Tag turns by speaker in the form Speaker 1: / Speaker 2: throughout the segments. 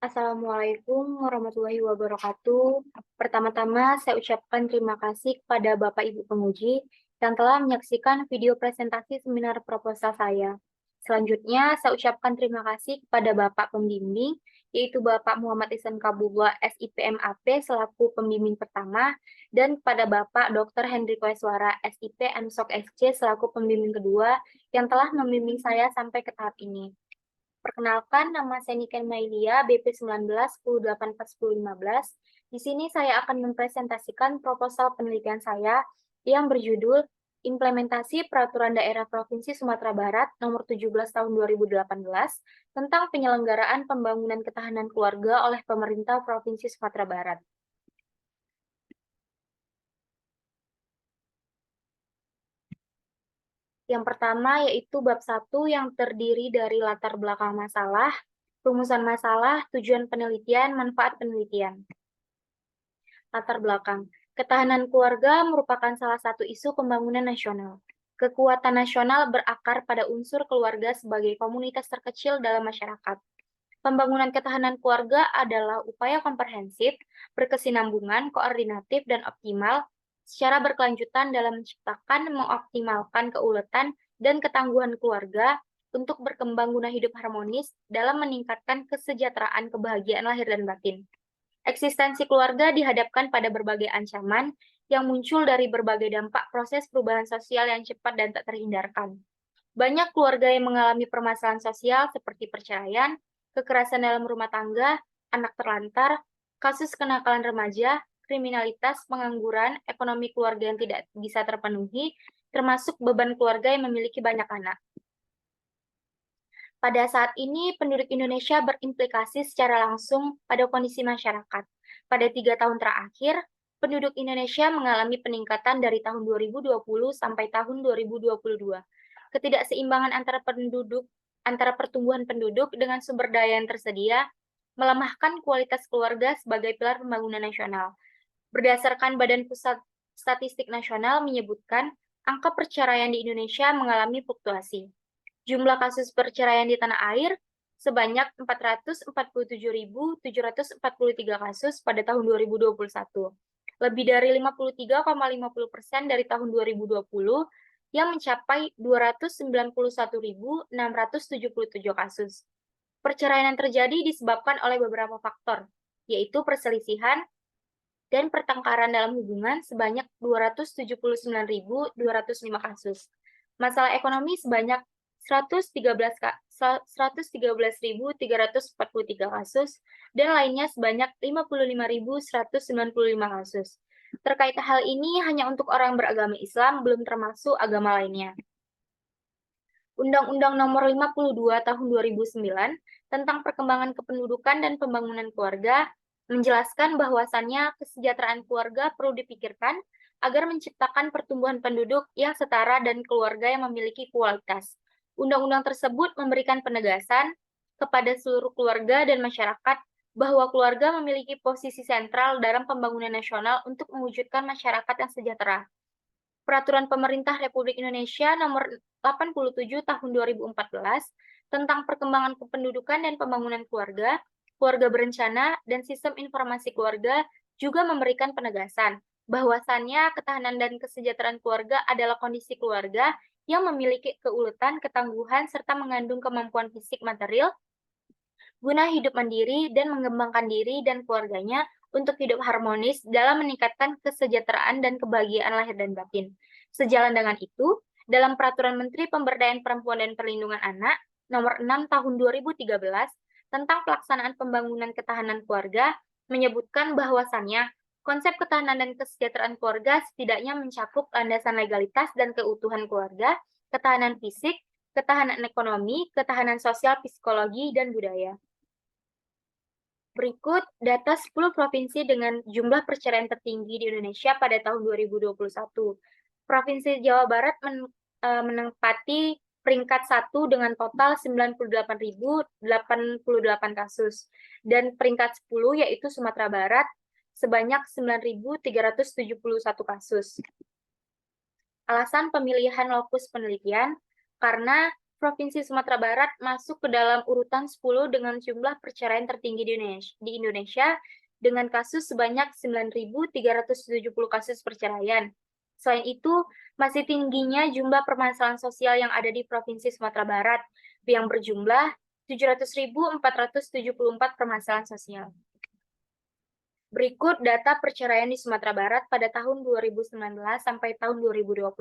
Speaker 1: Assalamualaikum warahmatullahi wabarakatuh. Pertama-tama, saya ucapkan terima kasih kepada Bapak Ibu penguji yang telah menyaksikan video presentasi seminar proposal saya. Selanjutnya, saya ucapkan terima kasih kepada Bapak Pembimbing, yaitu Bapak Muhammad Ihsan Kabullah SIPMAP selaku pembimbing pertama, dan kepada Bapak Dr. Hendriko Eswara SIP MSOK SC selaku pembimbing kedua yang telah membimbing saya sampai ke tahap ini. Perkenalkan, nama saya Niken Mailia, BP 19 10.8 Di sini saya akan mempresentasikan proposal penelitian saya yang berjudul Implementasi Peraturan Daerah Provinsi Sumatera Barat Nomor 17 Tahun 2018 tentang penyelenggaraan pembangunan ketahanan keluarga oleh pemerintah Provinsi Sumatera Barat. Yang pertama yaitu bab 1 yang terdiri dari latar belakang masalah, rumusan masalah, tujuan penelitian, manfaat penelitian. Latar belakang. Ketahanan keluarga merupakan salah satu isu pembangunan nasional. Kekuatan nasional berakar pada unsur keluarga sebagai komunitas terkecil dalam masyarakat. Pembangunan ketahanan keluarga adalah upaya komprehensif, berkesinambungan, koordinatif, dan optimal secara berkelanjutan dalam menciptakan, mengoptimalkan keuletan dan ketangguhan keluarga untuk berkembang guna hidup harmonis dalam meningkatkan kesejahteraan kebahagiaan lahir dan batin. Eksistensi keluarga dihadapkan pada berbagai ancaman yang muncul dari berbagai dampak proses perubahan sosial yang cepat dan tak terhindarkan. Banyak keluarga yang mengalami permasalahan sosial seperti perceraian, kekerasan dalam rumah tangga, anak terlantar, kasus kenakalan remaja, kriminalitas, pengangguran, ekonomi keluarga yang tidak bisa terpenuhi, termasuk beban keluarga yang memiliki banyak anak. Pada saat ini, penduduk Indonesia berimplikasi secara langsung pada kondisi masyarakat. Pada 3 tahun terakhir, penduduk Indonesia mengalami peningkatan dari tahun 2020 sampai tahun 2022. Ketidakseimbangan antara pertumbuhan penduduk dengan sumber daya yang tersedia melemahkan kualitas keluarga sebagai pilar pembangunan nasional. Berdasarkan Badan Pusat Statistik Nasional menyebutkan, angka perceraian di Indonesia mengalami fluktuasi. Jumlah kasus perceraian di tanah air sebanyak 447.743 kasus pada tahun 2021, lebih dari 53,50% dari tahun 2020 yang mencapai 291.677 kasus. Perceraian yang terjadi disebabkan oleh beberapa faktor, yaitu perselisihan dan pertengkaran dalam hubungan sebanyak 279.205 kasus. Masalah ekonomi sebanyak 113.343 kasus, dan lainnya sebanyak 55.195 kasus. Terkait hal ini, hanya untuk orang beragama Islam, belum termasuk agama lainnya. Undang-Undang Nomor 52 Tahun 2009 tentang Perkembangan Kependudukan dan Pembangunan Keluarga menjelaskan bahwasannya kesejahteraan keluarga perlu dipikirkan agar menciptakan pertumbuhan penduduk yang setara dan keluarga yang memiliki kualitas. Undang-undang tersebut memberikan penegasan kepada seluruh keluarga dan masyarakat bahwa keluarga memiliki posisi sentral dalam pembangunan nasional untuk mewujudkan masyarakat yang sejahtera. Peraturan Pemerintah Republik Indonesia Nomor 87 Tahun 2014 tentang Perkembangan Kependudukan dan Pembangunan Keluarga, Keluarga Berencana, dan Sistem Informasi Keluarga juga memberikan penegasan bahwasannya ketahanan dan kesejahteraan keluarga adalah kondisi keluarga yang memiliki keuletan, ketangguhan, serta mengandung kemampuan fisik material guna hidup mandiri dan mengembangkan diri dan keluarganya untuk hidup harmonis dalam meningkatkan kesejahteraan dan kebahagiaan lahir dan batin. Sejalan dengan itu, dalam Peraturan Menteri Pemberdayaan Perempuan dan Perlindungan Anak Nomor 6 Tahun 2013 tentang pelaksanaan pembangunan ketahanan keluarga menyebutkan bahwasannya konsep ketahanan dan kesejahteraan keluarga setidaknya mencakup landasan legalitas dan keutuhan keluarga, ketahanan fisik, ketahanan ekonomi, ketahanan sosial, psikologi, dan budaya. Berikut data 10 provinsi dengan jumlah perceraian tertinggi di Indonesia pada tahun 2021. Provinsi Jawa Barat menempati peringkat 1 dengan total 98.088 kasus, dan peringkat 10 yaitu Sumatera Barat sebanyak 9.371 kasus. Alasan pemilihan lokus penelitian, karena Provinsi Sumatera Barat masuk ke dalam urutan 10 dengan jumlah perceraian tertinggi di Indonesia dengan kasus sebanyak 9.370 kasus perceraian. Selain itu, masih tingginya jumlah permasalahan sosial yang ada di Provinsi Sumatera Barat yang berjumlah 700.474 permasalahan sosial. Berikut data perceraian di Sumatera Barat pada tahun 2019 sampai tahun 2021.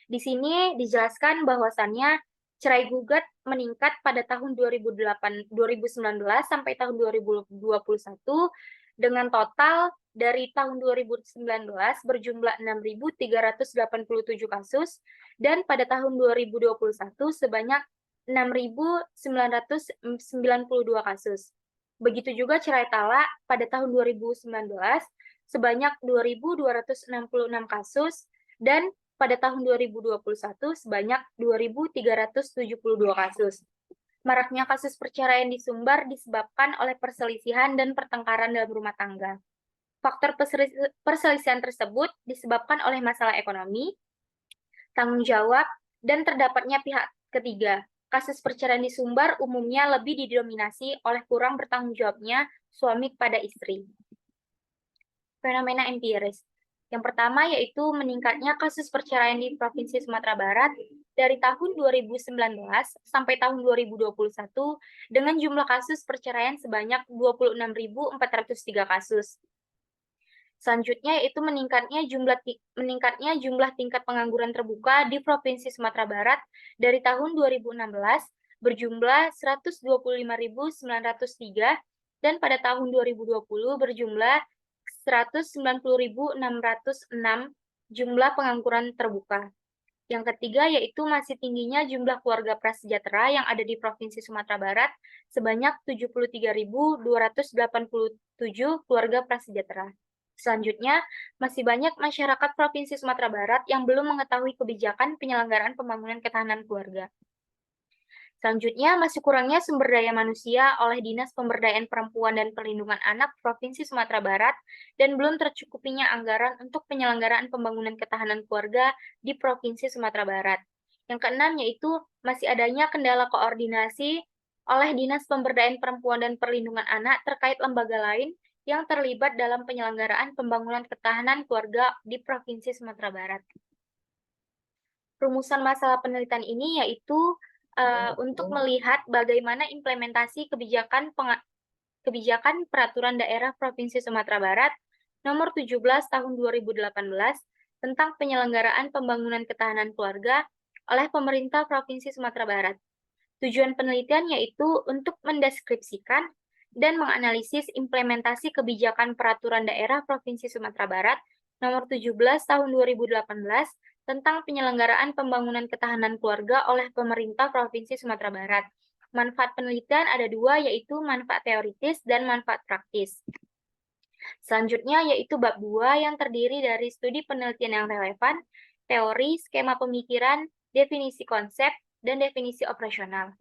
Speaker 1: Di sini dijelaskan bahwasannya cerai gugat meningkat pada tahun 2019 sampai tahun 2021 dengan total dari tahun 2019 berjumlah 6.387 kasus dan pada tahun 2021 sebanyak 6.992 kasus. Begitu juga cerai talak pada tahun 2019 sebanyak 2.266 kasus dan pada tahun 2021 sebanyak 2.372 kasus. Maraknya kasus perceraian di Sumbar disebabkan oleh perselisihan dan pertengkaran dalam rumah tangga. Faktor perselisihan tersebut disebabkan oleh masalah ekonomi, tanggung jawab, dan terdapatnya pihak ketiga. Kasus perceraian di Sumbar umumnya lebih didominasi oleh kurang bertanggung jawabnya suami kepada istri. Fenomena empiris. Yang pertama yaitu meningkatnya kasus perceraian di Provinsi Sumatera Barat dari tahun 2019 sampai tahun 2021 dengan jumlah kasus perceraian sebanyak 26.403 kasus. Selanjutnya yaitu meningkatnya jumlah tingkat pengangguran terbuka di Provinsi Sumatera Barat dari tahun 2016 berjumlah 125.903 dan pada tahun 2020 berjumlah 190.606 jumlah pengangguran terbuka. Yang ketiga yaitu masih tingginya jumlah keluarga prasejahtera yang ada di Provinsi Sumatera Barat sebanyak 73.287 keluarga prasejahtera. Selanjutnya, masih banyak masyarakat Provinsi Sumatera Barat yang belum mengetahui kebijakan penyelenggaraan pembangunan ketahanan keluarga. Selanjutnya, masih kurangnya sumber daya manusia oleh Dinas Pemberdayaan Perempuan dan Perlindungan Anak Provinsi Sumatera Barat dan belum tercukupinya anggaran untuk penyelenggaraan pembangunan ketahanan keluarga di Provinsi Sumatera Barat. Yang keenam yaitu masih adanya kendala koordinasi oleh Dinas Pemberdayaan Perempuan dan Perlindungan Anak terkait lembaga lain yang terlibat dalam penyelenggaraan pembangunan ketahanan keluarga di Provinsi Sumatera Barat. Rumusan masalah penelitian ini yaitu untuk melihat bagaimana implementasi kebijakan peraturan daerah Provinsi Sumatera Barat nomor 17 tahun 2018 tentang penyelenggaraan pembangunan ketahanan keluarga oleh pemerintah Provinsi Sumatera Barat. Tujuan penelitian yaitu untuk mendeskripsikan dan menganalisis implementasi kebijakan peraturan daerah Provinsi Sumatera Barat nomor 17 tahun 2018 tentang penyelenggaraan pembangunan ketahanan keluarga oleh pemerintah Provinsi Sumatera Barat. Manfaat penelitian ada dua, yaitu manfaat teoritis dan manfaat praktis. Selanjutnya yaitu bab 2 yang terdiri dari studi penelitian yang relevan, teori, skema pemikiran, definisi konsep, dan definisi operasional.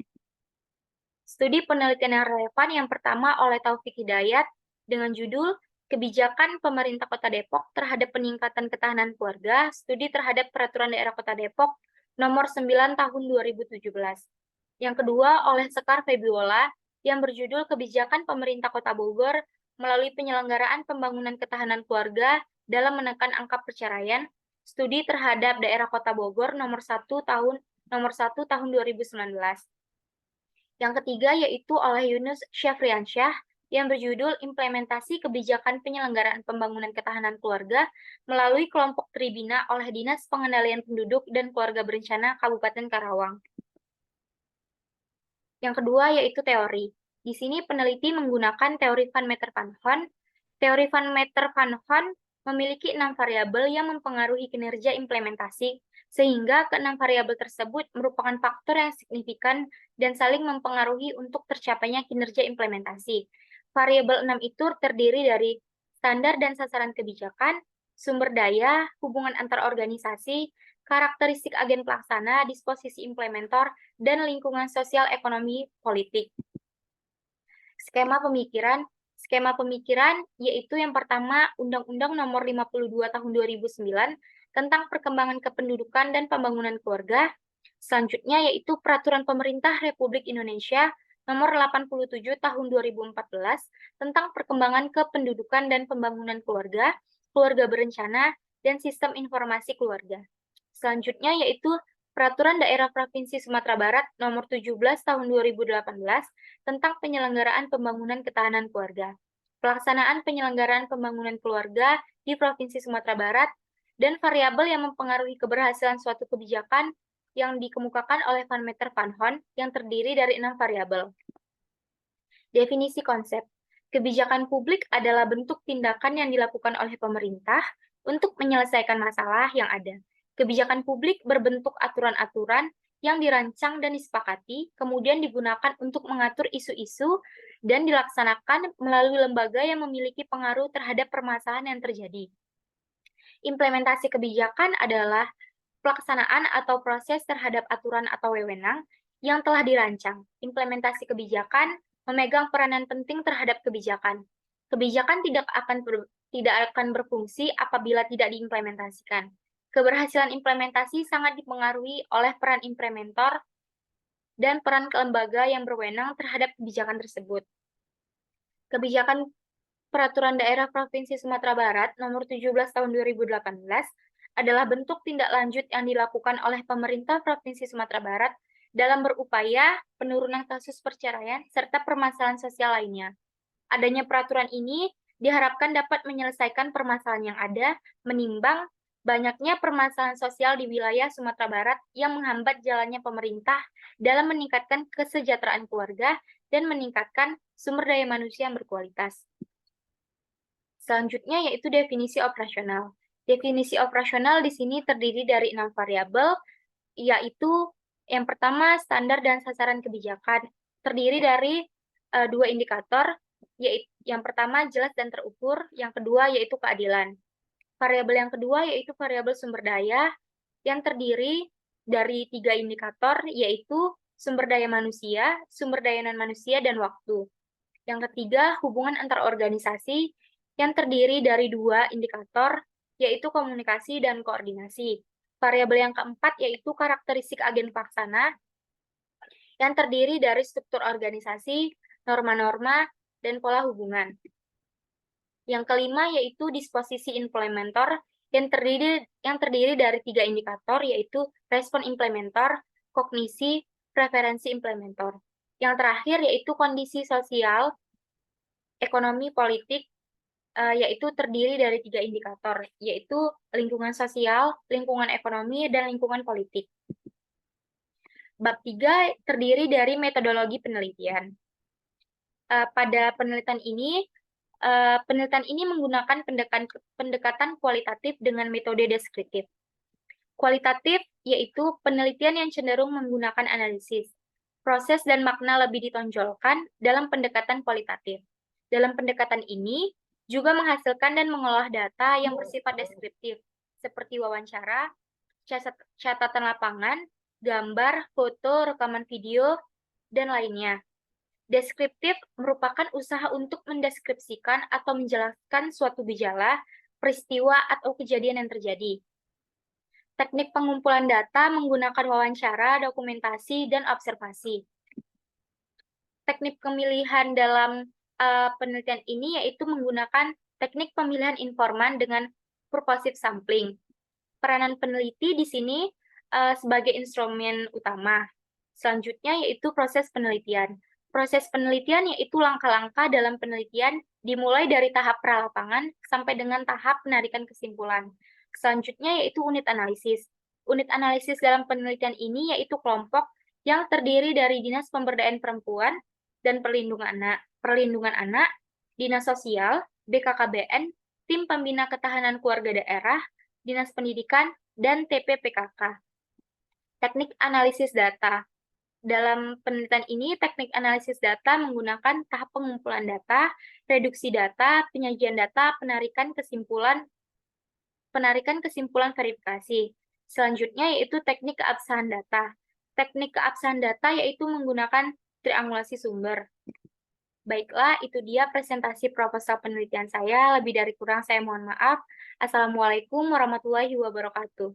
Speaker 1: Studi penelitian yang relevan yang pertama oleh Taufik Hidayat dengan judul Kebijakan Pemerintah Kota Depok terhadap Peningkatan Ketahanan Keluarga, Studi terhadap Peraturan Daerah Kota Depok nomor 9 tahun 2017. Yang kedua oleh Sekar Febiola yang berjudul Kebijakan Pemerintah Kota Bogor melalui penyelenggaraan pembangunan ketahanan keluarga dalam menekan angka perceraian, Studi terhadap Daerah Kota Bogor nomor 1 tahun 2019. Yang ketiga yaitu oleh Yunus Syafriansyah yang berjudul Implementasi Kebijakan Penyelenggaraan Pembangunan Ketahanan Keluarga melalui kelompok Tribina oleh Dinas Pengendalian Penduduk dan Keluarga Berencana Kabupaten Karawang. Yang kedua yaitu teori. Di sini peneliti menggunakan teori Van Meter-Van Hon. Teori Van Meter-Van Hon memiliki 6 variabel yang mempengaruhi kinerja implementasi, sehingga ke-6 variabel tersebut merupakan faktor yang signifikan dan saling mempengaruhi untuk tercapainya kinerja implementasi. Variabel 6 itu terdiri dari standar dan sasaran kebijakan, sumber daya, hubungan antar organisasi, karakteristik agen pelaksana, disposisi implementer, dan lingkungan sosial ekonomi politik. Skema pemikiran. Skema pemikiran yaitu yang pertama Undang-Undang Nomor 52 Tahun 2009 tentang Perkembangan Kependudukan dan Pembangunan Keluarga. Selanjutnya yaitu Peraturan Pemerintah Republik Indonesia Nomor 87 Tahun 2014 tentang perkembangan kependudukan dan pembangunan keluarga, keluarga berencana, dan sistem informasi keluarga. Selanjutnya yaitu Peraturan Daerah Provinsi Sumatera Barat Nomor 17 Tahun 2018 tentang penyelenggaraan pembangunan ketahanan keluarga. Pelaksanaan penyelenggaraan pembangunan keluarga di Provinsi Sumatera Barat dan variabel yang mempengaruhi keberhasilan suatu kebijakan yang dikemukakan oleh Van Meter Van Hon yang terdiri dari 6 variabel. Definisi konsep. Kebijakan publik adalah bentuk tindakan yang dilakukan oleh pemerintah untuk menyelesaikan masalah yang ada. Kebijakan publik berbentuk aturan-aturan yang dirancang dan disepakati, kemudian digunakan untuk mengatur isu-isu dan dilaksanakan melalui lembaga yang memiliki pengaruh terhadap permasalahan yang terjadi. Implementasi kebijakan adalah pelaksanaan atau proses terhadap aturan atau wewenang yang telah dirancang. Implementasi kebijakan memegang peranan penting terhadap kebijakan. Kebijakan tidak akan berfungsi apabila tidak diimplementasikan. Keberhasilan implementasi sangat dipengaruhi oleh peran implementator dan peran lembaga yang berwenang terhadap kebijakan tersebut. Kebijakan Peraturan Daerah Provinsi Sumatera Barat Nomor 17 Tahun 2018 adalah bentuk tindak lanjut yang dilakukan oleh pemerintah Provinsi Sumatera Barat dalam berupaya penurunan kasus perceraian serta permasalahan sosial lainnya. Adanya peraturan ini diharapkan dapat menyelesaikan permasalahan yang ada, menimbang banyaknya permasalahan sosial di wilayah Sumatera Barat yang menghambat jalannya pemerintah dalam meningkatkan kesejahteraan keluarga dan meningkatkan sumber daya manusia yang berkualitas. Selanjutnya yaitu definisi operasional. Definisi operasional di sini terdiri dari 6 variabel, yaitu yang pertama standar dan sasaran kebijakan, terdiri dari 2 indikator, yaitu yang pertama jelas dan terukur, yang kedua yaitu keadilan. Variabel yang kedua yaitu variabel sumber daya, yang terdiri dari 3 indikator, yaitu sumber daya manusia, sumber daya non-manusia, dan waktu. Yang ketiga, hubungan antar organisasi, yang terdiri dari 2 indikator, yaitu komunikasi dan koordinasi. Variabel yang keempat yaitu karakteristik agen pelaksana, yang terdiri dari struktur organisasi, norma-norma, dan pola hubungan. Yang kelima yaitu disposisi implementer, yang terdiri dari 3 indikator, yaitu respon implementer, kognisi, preferensi implementer. Yang terakhir yaitu kondisi sosial, ekonomi, politik, yaitu terdiri dari 3 indikator, yaitu lingkungan sosial, lingkungan ekonomi, dan lingkungan politik. Bab 3 terdiri dari metodologi penelitian. Pada penelitian ini menggunakan pendekatan kualitatif dengan metode deskriptif. Kualitatif yaitu penelitian yang cenderung menggunakan analisis. Proses dan makna lebih ditonjolkan dalam pendekatan kualitatif. Dalam pendekatan ini, juga menghasilkan dan mengolah data yang bersifat deskriptif, seperti wawancara, catatan lapangan, gambar, foto, rekaman video, dan lainnya. Deskriptif merupakan usaha untuk mendeskripsikan atau menjelaskan suatu gejala, peristiwa, atau kejadian yang terjadi. Teknik pengumpulan data menggunakan wawancara, dokumentasi, dan observasi. Teknik pemilihan dalam penelitian ini yaitu menggunakan teknik pemilihan informan dengan purposive sampling. Peranan peneliti di sini sebagai instrumen utama. Selanjutnya yaitu proses penelitian. Proses penelitian yaitu langkah-langkah dalam penelitian dimulai dari tahap pralapangan sampai dengan tahap penarikan kesimpulan. Selanjutnya yaitu unit analisis. Unit analisis dalam penelitian ini yaitu kelompok yang terdiri dari Dinas Pemberdayaan Perempuan dan Perlindungan Anak, Dinas Sosial, BKKBN, Tim Pembina Ketahanan Keluarga Daerah, Dinas Pendidikan, dan TPPKK. Teknik analisis data. Dalam penelitian ini, teknik analisis data menggunakan tahap pengumpulan data, reduksi data, penyajian data, penarikan kesimpulan verifikasi. Selanjutnya yaitu teknik keabsahan data. Teknik keabsahan data yaitu menggunakan triangulasi sumber. Baiklah, itu dia presentasi proposal penelitian saya. Lebih dari kurang saya mohon maaf. Assalamualaikum warahmatullahi wabarakatuh.